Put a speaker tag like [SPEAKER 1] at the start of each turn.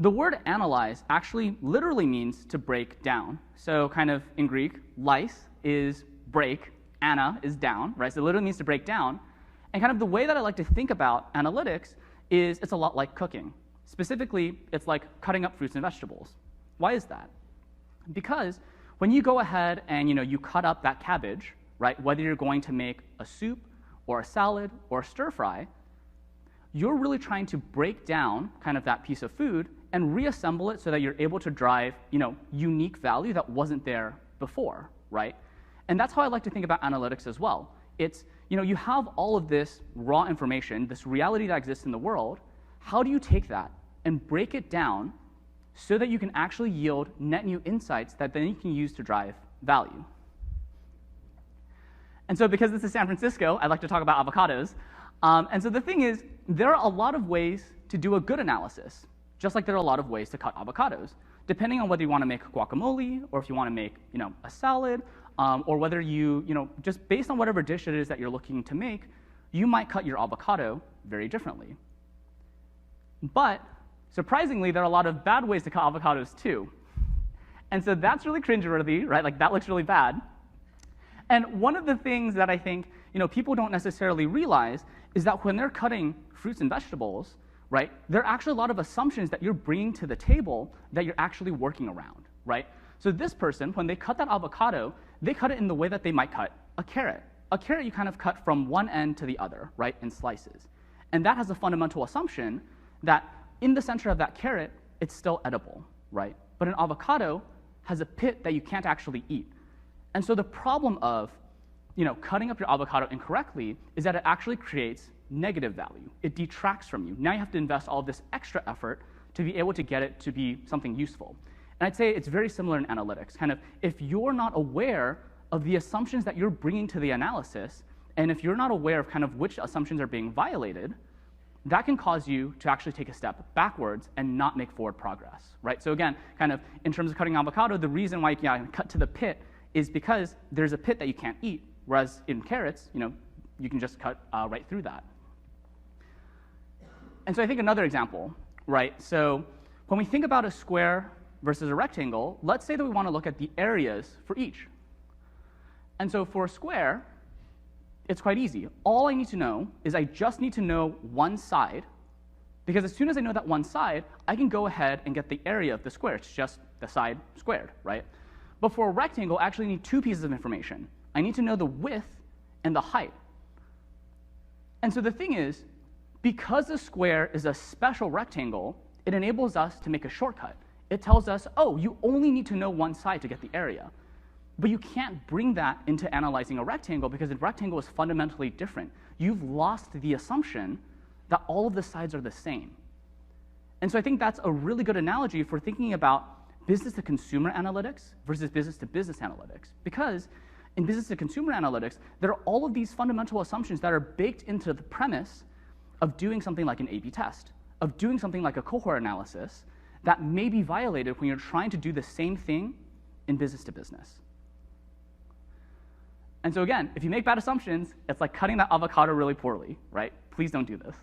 [SPEAKER 1] the word analyze actually literally means to break down. So kind of in Greek, lys is break, ana is down, right? So it literally means to break down. And kind of the way that I like to think about analytics is it's a lot like cooking. Specifically, it's like cutting up fruits and vegetables. Why is that? Because when you go ahead and you cut up that cabbage, right, whether you're going to make a soup or a salad or a stir fry, you're really trying to break down kind of that piece of food and reassemble it so that you're able to drive unique value that wasn't there before, right? And that's how I like to think about analytics as well. It's, you have all of this raw information, this reality that exists in the world. How do you take that and break it down so that you can actually yield net new insights that then you can use to drive value? And so because this is San Francisco, I'd like to talk about avocados. And so the thing is, there are a lot of ways to do a good analysis, just like there are a lot of ways to cut avocados, depending on whether you want to make guacamole or if you want to make a salad, or whether just based on whatever dish it is that you're looking to make, you might cut your avocado very differently. But surprisingly, there are a lot of bad ways to cut avocados too. And so that's really cringeworthy, right? Like that looks really bad. And one of the things that I think people don't necessarily realize is that when they're cutting fruits and vegetables, right, there are actually a lot of assumptions that you're bringing to the table that you're actually working around, right? So this person, when they cut that avocado, they cut it in the way that they might cut a carrot. A carrot you kind of cut from one end to the other, right, in slices. And that has a fundamental assumption that in the center of that carrot, it's still edible, right? But an avocado has a pit that you can't actually eat. And so the problem of cutting up your avocado incorrectly is that it actually creates negative value. It detracts from you. Now you have to invest all of this extra effort to be able to get it to be something useful. And I'd say it's very similar in analytics. Kind of, if you're not aware of the assumptions that you're bringing to the analysis, and if you're not aware of kind of which assumptions are being violated, that can cause you to actually take a step backwards and not make forward progress, right? So again, kind of in terms of cutting avocado, the reason why you can cut to the pit is because there's a pit that you can't eat, whereas in carrots, you can just cut right through that. And so I think another example, right? So when we think about a square versus a rectangle, let's say that we want to look at the areas for each. And so for a square, it's quite easy. All I need to know is I just need to know one side, because as soon as I know that one side, I can go ahead and get the area of the square. It's just the side squared, right? But for a rectangle, I actually need two pieces of information. I need to know the width and the height. And so the thing is, because the square is a special rectangle, it enables us to make a shortcut. It tells us, oh, you only need to know one side to get the area. But you can't bring that into analyzing a rectangle because a rectangle is fundamentally different. You've lost the assumption that all of the sides are the same. And so I think that's a really good analogy for thinking about business-to-consumer analytics versus business-to-business analytics. Because in business-to-consumer analytics, there are all of these fundamental assumptions that are baked into the premise of doing something like an A/B test, of doing something like a cohort analysis that may be violated when you're trying to do the same thing in business-to-business. And so again, if you make bad assumptions, it's like cutting that avocado really poorly, right? Please don't do this.